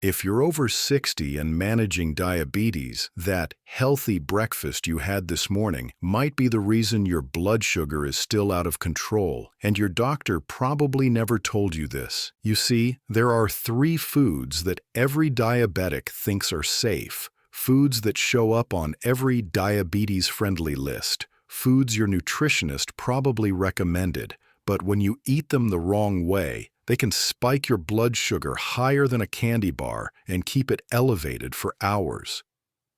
If you're over 60 and managing diabetes, that healthy breakfast you had this morning might be the reason your blood sugar is still out of control, and your doctor probably never told you this. You see, there are 3 foods that every diabetic thinks are safe, foods that show up on every diabetes-friendly list, foods your nutritionist probably recommended, but when you eat them the wrong way, they can spike your blood sugar higher than a candy bar and keep it elevated for hours.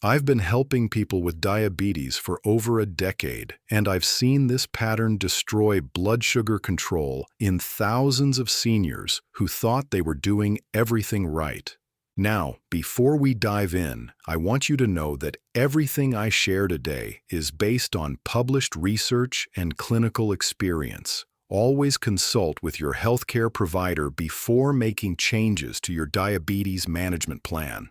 I've been helping people with diabetes for over a decade, and I've seen this pattern destroy blood sugar control in thousands of seniors who thought they were doing everything right. Now, before we dive in, I want you to know that everything I share today is based on published research and clinical experience. Always consult with your healthcare provider before making changes to your diabetes management plan.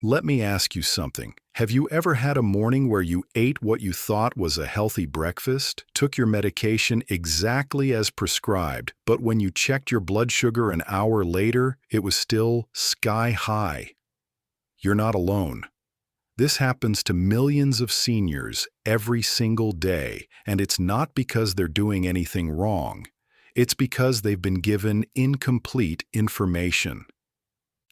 Let me ask you something. Have you ever had a morning where you ate what you thought was a healthy breakfast, took your medication exactly as prescribed, but when you checked your blood sugar an hour later, it was still sky high? You're not alone. This happens to millions of seniors every single day, and it's not because they're doing anything wrong. It's because they've been given incomplete information.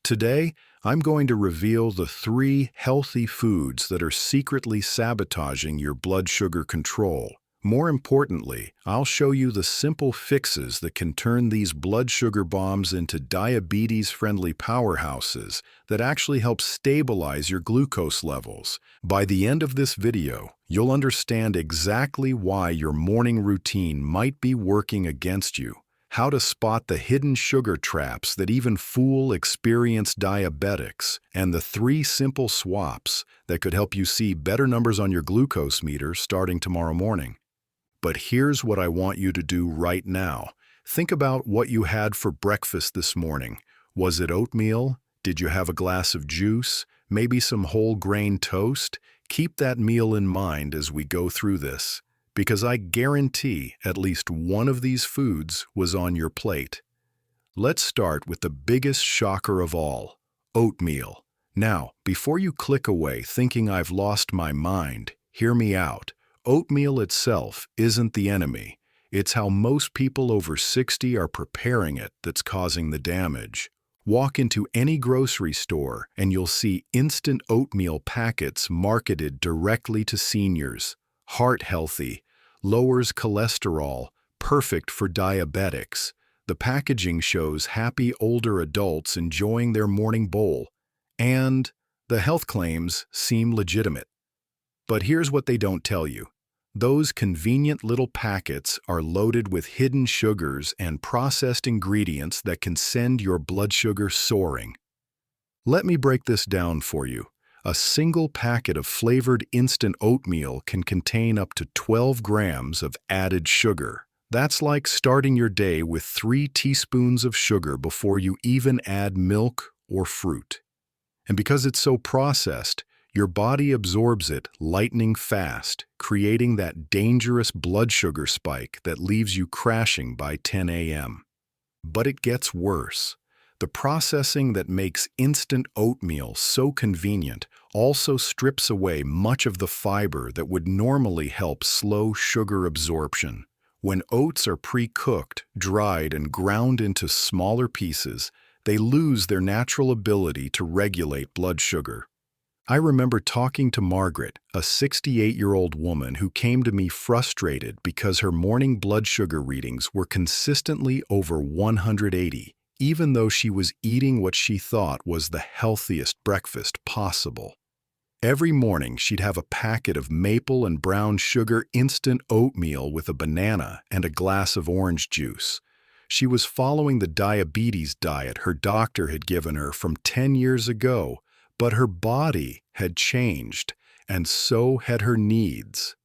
Today, I'm going to reveal the 3 healthy foods that are secretly sabotaging your blood sugar control. More importantly, I'll show you the simple fixes that can turn these blood sugar bombs into diabetes-friendly powerhouses that actually help stabilize your glucose levels. By the end of this video, you'll understand exactly why your morning routine might be working against you, how to spot the hidden sugar traps that even fool experienced diabetics, and the 3 simple swaps that could help you see better numbers on your glucose meter starting tomorrow morning. But here's what I want you to do right now. Think about what you had for breakfast this morning. Was it oatmeal? Did you have a glass of juice? Maybe some whole grain toast? Keep that meal in mind as we go through this, because I guarantee at least one of these foods was on your plate. Let's start with the biggest shocker of all, oatmeal. Now, before you click away thinking I've lost my mind, hear me out. Oatmeal itself isn't the enemy. It's how most people over 60 are preparing it that's causing the damage. Walk into any grocery store and you'll see instant oatmeal packets marketed directly to seniors. Heart healthy, lowers cholesterol, perfect for diabetics. The packaging shows happy older adults enjoying their morning bowl. And the health claims seem legitimate. But here's what they don't tell you. Those convenient little packets are loaded with hidden sugars and processed ingredients that can send your blood sugar soaring. Let me break this down for you. A single packet of flavored instant oatmeal can contain up to 12 grams of added sugar. That's like starting your day with 3 teaspoons of sugar before you even add milk or fruit. And because it's so processed, your body absorbs it lightning fast, creating that dangerous blood sugar spike that leaves you crashing by 10 a.m. But it gets worse. The processing that makes instant oatmeal so convenient also strips away much of the fiber that would normally help slow sugar absorption. When oats are pre-cooked, dried, and ground into smaller pieces, they lose their natural ability to regulate blood sugar. I remember talking to Margaret, a 68-year-old woman who came to me frustrated because her morning blood sugar readings were consistently over 180, even though she was eating what she thought was the healthiest breakfast possible. Every morning, she'd have a packet of maple and brown sugar instant oatmeal with a banana and a glass of orange juice. She was following the diabetes diet her doctor had given her from 10 years ago, but her body had changed, and so had her needs.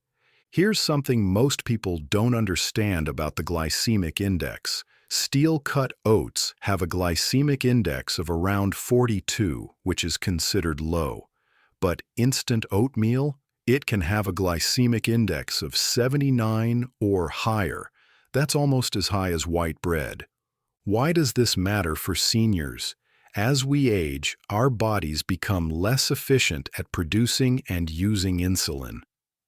Here's something most people don't understand about the glycemic index. Steel-cut oats have a glycemic index of around 42, which is considered low. But instant oatmeal, it can have a glycemic index of 79 or higher. That's almost as high as white bread. Why does this matter for seniors? As we age, our bodies become less efficient at producing and using insulin.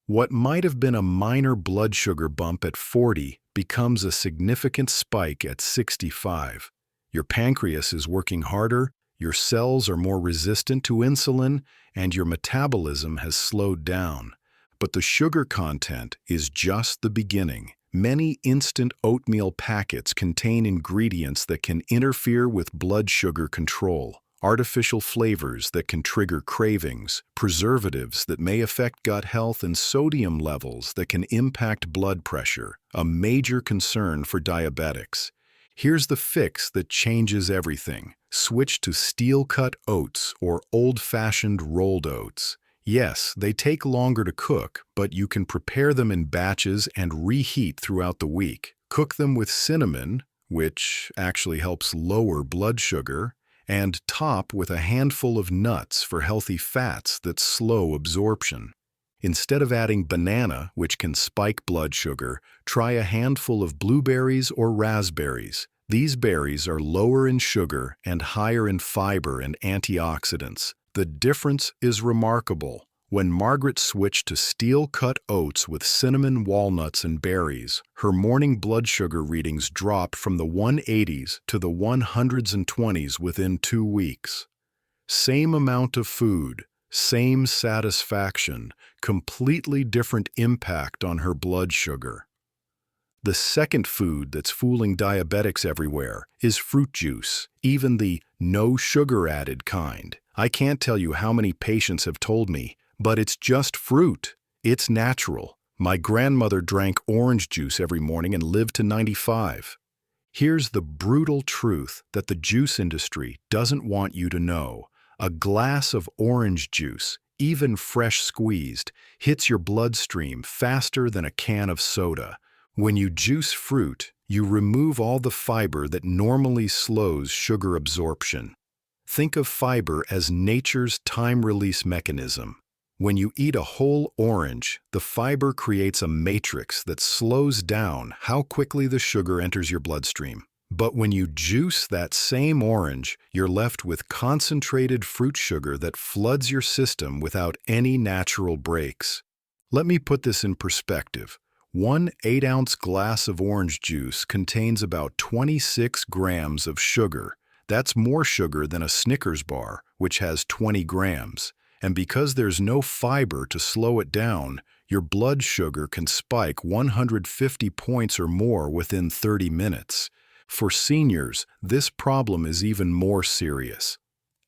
What might have been a minor blood sugar bump at 40 becomes a significant spike at 65. Your pancreas is working harder, your cells are more resistant to insulin, and your metabolism has slowed down. But the sugar content is just the beginning. Many instant oatmeal packets contain ingredients that can interfere with blood sugar control, artificial flavors that can trigger cravings, preservatives that may affect gut health, and sodium levels that can impact blood pressure, a major concern for diabetics. Here's the fix that changes everything. Switch to steel-cut oats or old-fashioned rolled oats. Yes, they take longer to cook, but you can prepare them in batches and reheat throughout the week. Cook them with cinnamon, which actually helps lower blood sugar, and top with a handful of nuts for healthy fats that slow absorption. Instead of adding banana, which can spike blood sugar, try a handful of blueberries or raspberries. These berries are lower in sugar and higher in fiber and antioxidants. The difference is remarkable. When Margaret switched to steel-cut oats with cinnamon, walnuts, and berries, her morning blood sugar readings dropped from the 180s to the 120s within 2 weeks. Same amount of food, same satisfaction, completely different impact on her blood sugar. The second food that's fooling diabetics everywhere is fruit juice, even the no sugar added kind. I can't tell you how many patients have told me, but it's just fruit. It's natural. My grandmother drank orange juice every morning and lived to 95. Here's the brutal truth that the juice industry doesn't want you to know. A glass of orange juice, even fresh squeezed, hits your bloodstream faster than a can of soda. When you juice fruit, you remove all the fiber that normally slows sugar absorption. Think of fiber as nature's time-release mechanism. When you eat a whole orange, the fiber creates a matrix that slows down how quickly the sugar enters your bloodstream. But when you juice that same orange, you're left with concentrated fruit sugar that floods your system without any natural breaks. Let me put this in perspective. One 8-ounce glass of orange juice contains about 26 grams of sugar. That's more sugar than a Snickers bar, which has 20 grams. And because there's no fiber to slow it down, your blood sugar can spike 150 points or more within 30 minutes. For seniors, this problem is even more serious.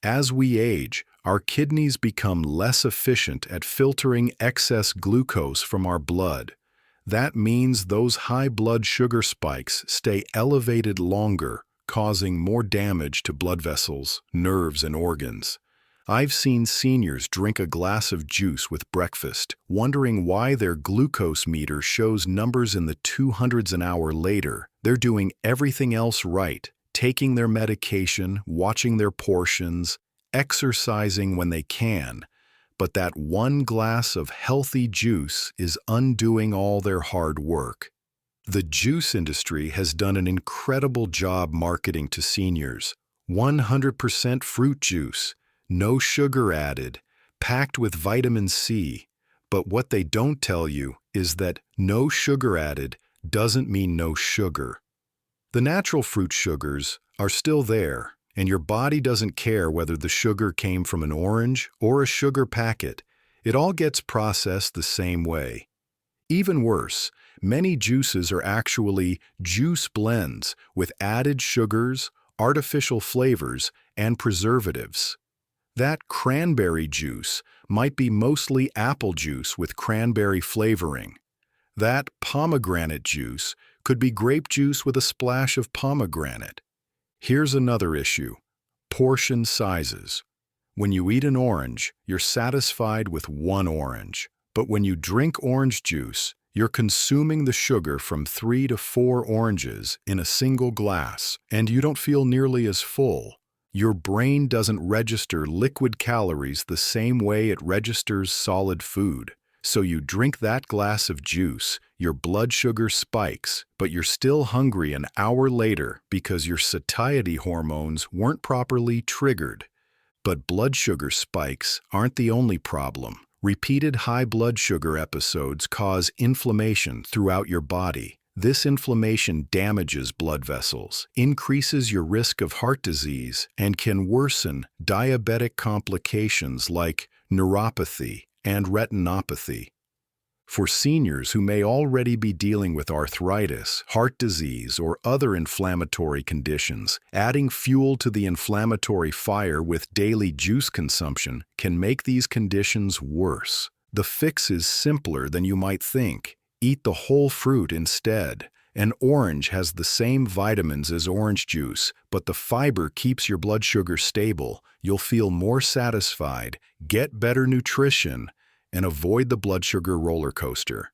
As we age, our kidneys become less efficient at filtering excess glucose from our blood. That means those high blood sugar spikes stay elevated longer, causing more damage to blood vessels, nerves, and organs. I've seen seniors drink a glass of juice with breakfast, wondering why their glucose meter shows numbers in the 200s an hour later. They're doing everything else right, taking their medication, watching their portions, exercising when they can. But that one glass of healthy juice is undoing all their hard work. The juice industry has done an incredible job marketing to seniors. 100% fruit juice, no sugar added, packed with vitamin C. But what they don't tell you is that no sugar added doesn't mean no sugar. The natural fruit sugars are still there, and your body doesn't care whether the sugar came from an orange or a sugar packet. It all gets processed the same way. Even worse, many juices are actually juice blends with added sugars, artificial flavors, and preservatives. That cranberry juice might be mostly apple juice with cranberry flavoring. That pomegranate juice could be grape juice with a splash of pomegranate. Here's another issue: portion sizes. When you eat an orange, you're satisfied with one orange. But when you drink orange juice, you're consuming the sugar from 3 to 4 oranges in a single glass, and you don't feel nearly as full. Your brain doesn't register liquid calories the same way it registers solid food. So you drink that glass of juice, your blood sugar spikes, but you're still hungry an hour later because your satiety hormones weren't properly triggered. But blood sugar spikes aren't the only problem. Repeated high blood sugar episodes cause inflammation throughout your body. This inflammation damages blood vessels, increases your risk of heart disease, and can worsen diabetic complications like neuropathy and retinopathy. For seniors who may already be dealing with arthritis, heart disease, or other inflammatory conditions, adding fuel to the inflammatory fire with daily juice consumption can make these conditions worse. The fix is simpler than you might think. Eat the whole fruit instead. An orange has the same vitamins as orange juice, but the fiber keeps your blood sugar stable. You'll feel more satisfied, get better nutrition, and avoid the blood sugar roller coaster.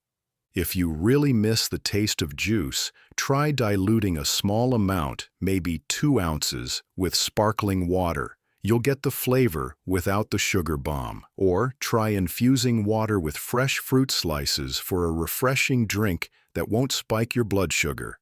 If you really miss the taste of juice, try diluting a small amount, maybe 2 ounces, with sparkling water. You'll get the flavor without the sugar bomb. Or try infusing water with fresh fruit slices for a refreshing drink that won't spike your blood sugar.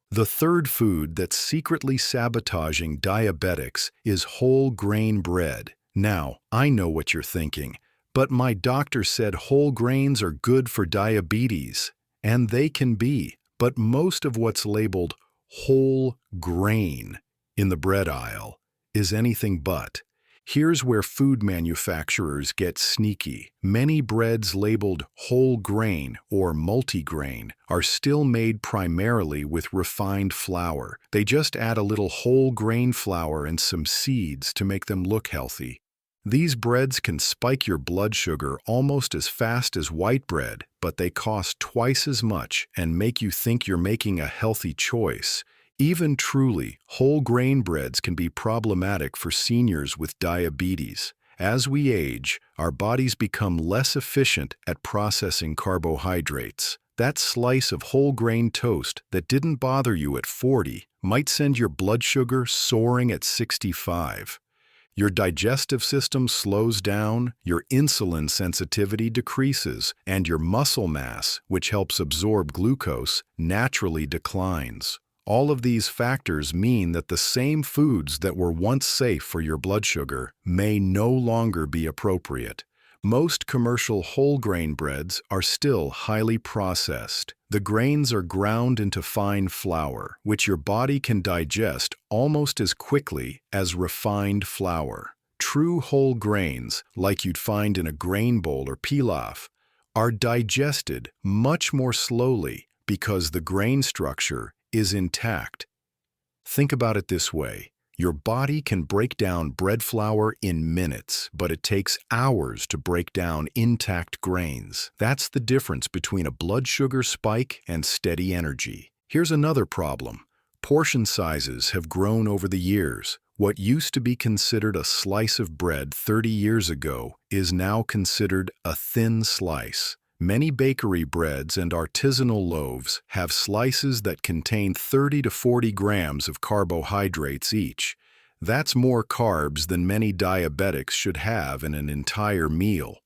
The third food that's secretly sabotaging diabetics is whole grain bread. Now, I know what you're thinking, but my doctor said whole grains are good for diabetes, and they can be, but most of what's labeled whole grain in the bread aisle is anything but. Here's where food manufacturers get sneaky. Many breads labeled whole grain or multigrain are still made primarily with refined flour. They just add a little whole grain flour and some seeds to make them look healthy. These breads can spike your blood sugar almost as fast as white bread, but they cost twice as much and make you think you're making a healthy choice. Even truly, whole grain breads can be problematic for seniors with diabetes. As we age, our bodies become less efficient at processing carbohydrates. That slice of whole grain toast that didn't bother you at 40 might send your blood sugar soaring at 65. Your digestive system slows down, your insulin sensitivity decreases, and your muscle mass, which helps absorb glucose, naturally declines. All of these factors mean that the same foods that were once safe for your blood sugar may no longer be appropriate. Most commercial whole grain breads are still highly processed. The grains are ground into fine flour, which your body can digest almost as quickly as refined flour. True whole grains, like you'd find in a grain bowl or pilaf, are digested much more slowly because the grain structure is intact. Think about it this way. Your body can break down bread flour in minutes, but it takes hours to break down intact grains. That's the difference between a blood sugar spike and steady energy. Here's another problem. Portion sizes have grown over the years. What used to be considered a slice of bread 30 years ago is now considered a thin slice. Many bakery breads and artisanal loaves have slices that contain 30 to 40 grams of carbohydrates each. That's more carbs than many diabetics should have in an entire meal.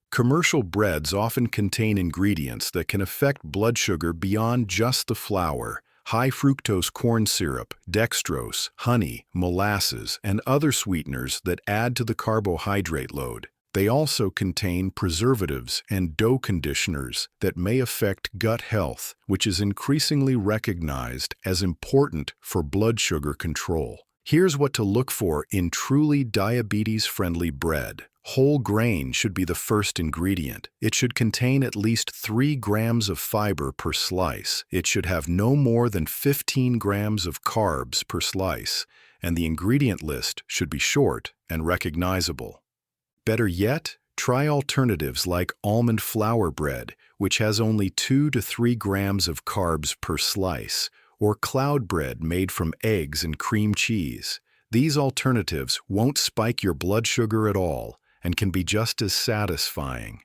Commercial breads often contain ingredients that can affect blood sugar beyond just the flour. High fructose corn syrup, dextrose, honey, molasses, and other sweeteners that add to the carbohydrate load. They also contain preservatives and dough conditioners that may affect gut health, which is increasingly recognized as important for blood sugar control. Here's what to look for in truly diabetes-friendly bread. Whole grain should be the first ingredient. It should contain at least 3 grams of fiber per slice. It should have no more than 15 grams of carbs per slice, and the ingredient list should be short and recognizable. Better yet, try alternatives like almond flour bread, which has only 2 to 3 grams of carbs per slice, or cloud bread made from eggs and cream cheese. These alternatives won't spike your blood sugar at all and can be just as satisfying.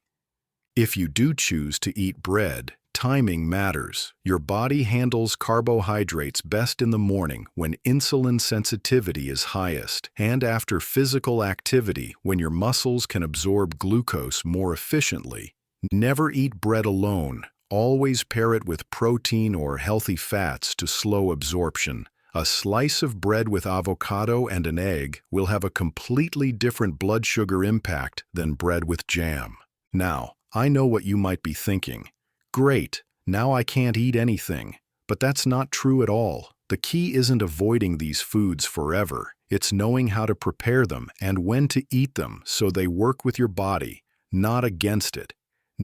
If you do choose to eat bread, timing matters. Your body handles carbohydrates best in the morning when insulin sensitivity is highest, and after physical activity when your muscles can absorb glucose more efficiently. Never eat bread alone. Always pair it with protein or healthy fats to slow absorption. A slice of bread with avocado and an egg will have a completely different blood sugar impact than bread with jam. Now, I know what you might be thinking. Great, now I can't eat anything. But that's not true at all. The key isn't avoiding these foods forever. It's knowing how to prepare them and when to eat them so they work with your body, not against it.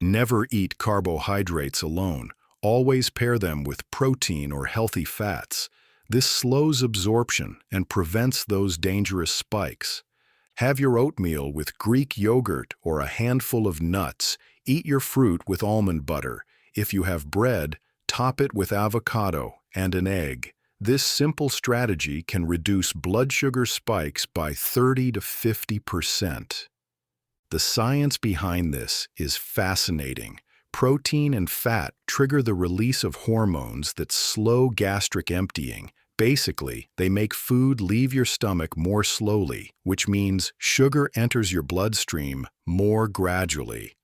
Never eat carbohydrates alone. Always pair them with protein or healthy fats. This slows absorption and prevents those dangerous spikes. Have your oatmeal with Greek yogurt or a handful of nuts. Eat your fruit with almond butter. If you have bread, top it with avocado and an egg. This simple strategy can reduce blood sugar spikes by 30 to 50%. The science behind this is fascinating. Protein and fat trigger the release of hormones that slow gastric emptying. Basically, they make food leave your stomach more slowly, which means sugar enters your bloodstream more gradually.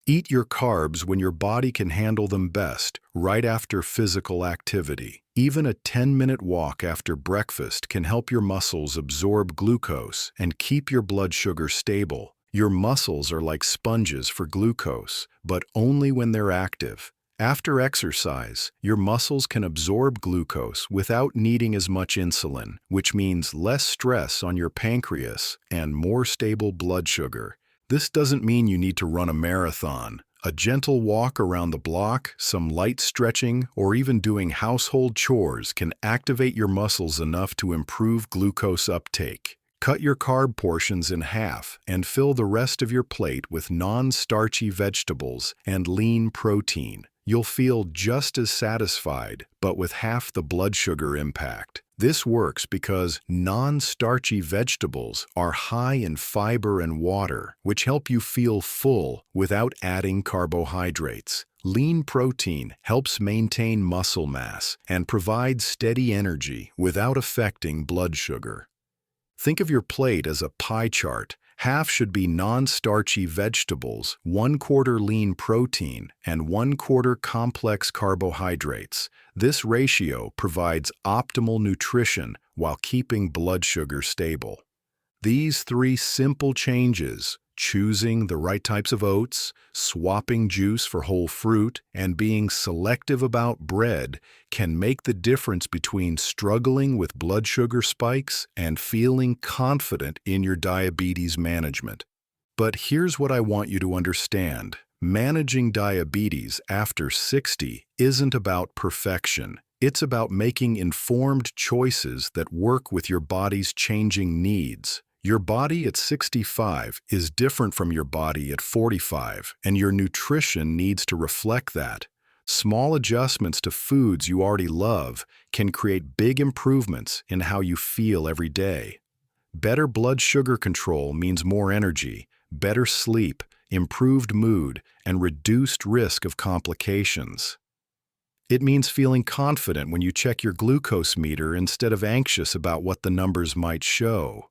Eat your carbs when your body can handle them best, right after physical activity. Even a 10-minute walk after breakfast can help your muscles absorb glucose and keep your blood sugar stable. Your muscles are like sponges for glucose, but only when they're active. After exercise, your muscles can absorb glucose without needing as much insulin, which means less stress on your pancreas and more stable blood sugar. This doesn't mean you need to run a marathon. A gentle walk around the block, some light stretching, or even doing household chores can activate your muscles enough to improve glucose uptake. Cut your carb portions in half and fill the rest of your plate with non-starchy vegetables and lean protein. You'll feel just as satisfied, but with half the blood sugar impact. This works because non-starchy vegetables are high in fiber and water, which help you feel full without adding carbohydrates. Lean protein helps maintain muscle mass and provides steady energy without affecting blood sugar. Think of your plate as a pie chart. Half should be non-starchy vegetables, 1/4 lean protein, and 1/4 complex carbohydrates. This ratio provides optimal nutrition while keeping blood sugar stable. These three simple changes, choosing the right types of oats, swapping juice for whole fruit, and being selective about bread, can make the difference between struggling with blood sugar spikes and feeling confident in your diabetes management. But here's what I want you to understand. Managing diabetes after 60 isn't about perfection. It's about making informed choices that work with your body's changing needs. Your body at 65 is different from your body at 45, and your nutrition needs to reflect that. Small adjustments to foods you already love can create big improvements in how you feel every day. Better blood sugar control means more energy, better sleep, improved mood, and reduced risk of complications. It means feeling confident when you check your glucose meter instead of anxious about what the numbers might show.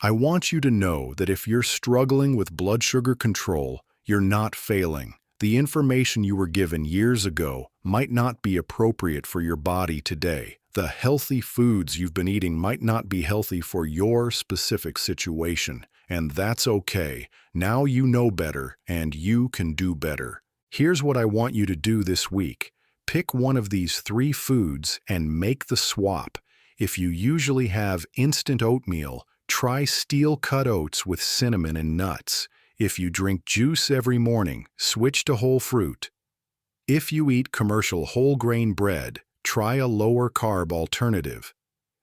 I want you to know that if you're struggling with blood sugar control, you're not failing. The information you were given years ago might not be appropriate for your body today. The healthy foods you've been eating might not be healthy for your specific situation, and that's okay. Now you know better, and you can do better. Here's what I want you to do this week. Pick one of these 3 foods and make the swap. If you usually have instant oatmeal, try steel-cut oats with cinnamon and nuts. If you drink juice every morning, switch to whole fruit. If you eat commercial whole-grain bread, try a lower-carb alternative.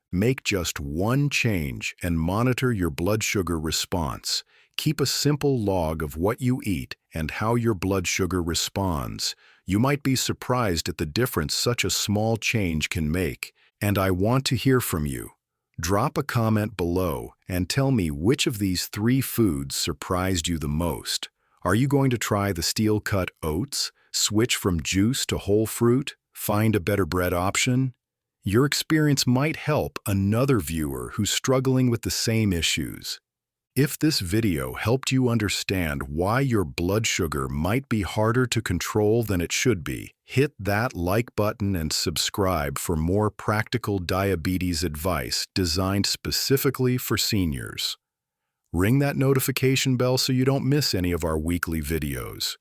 Make just one change and monitor your blood sugar response. Keep a simple log of what you eat and how your blood sugar responds. You might be surprised at the difference such a small change can make, and I want to hear from you. Drop a comment below and tell me which of these 3 foods surprised you the most. Are you going to try the steel-cut oats, switch from juice to whole fruit, find a better bread option? Your experience might help another viewer who's struggling with the same issues. If this video helped you understand why your blood sugar might be harder to control than it should be, hit that like button and subscribe for more practical diabetes advice designed specifically for seniors. Ring that notification bell so you don't miss any of our weekly videos.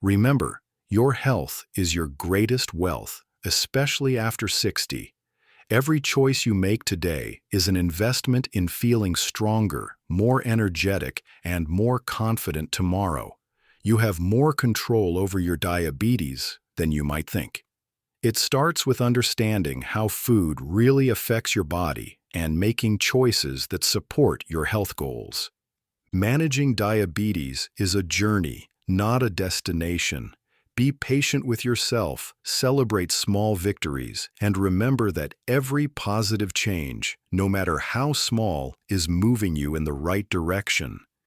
Remember, your health is your greatest wealth, especially after 60. Every choice you make today is an investment in feeling stronger, more energetic, and more confident tomorrow. You have more control over your diabetes than you might think. It starts with understanding how food really affects your body and making choices that support your health goals. Managing diabetes is a journey, not a destination. Be patient with yourself, celebrate small victories, and remember that every positive change, no matter how small, is moving you in the right direction.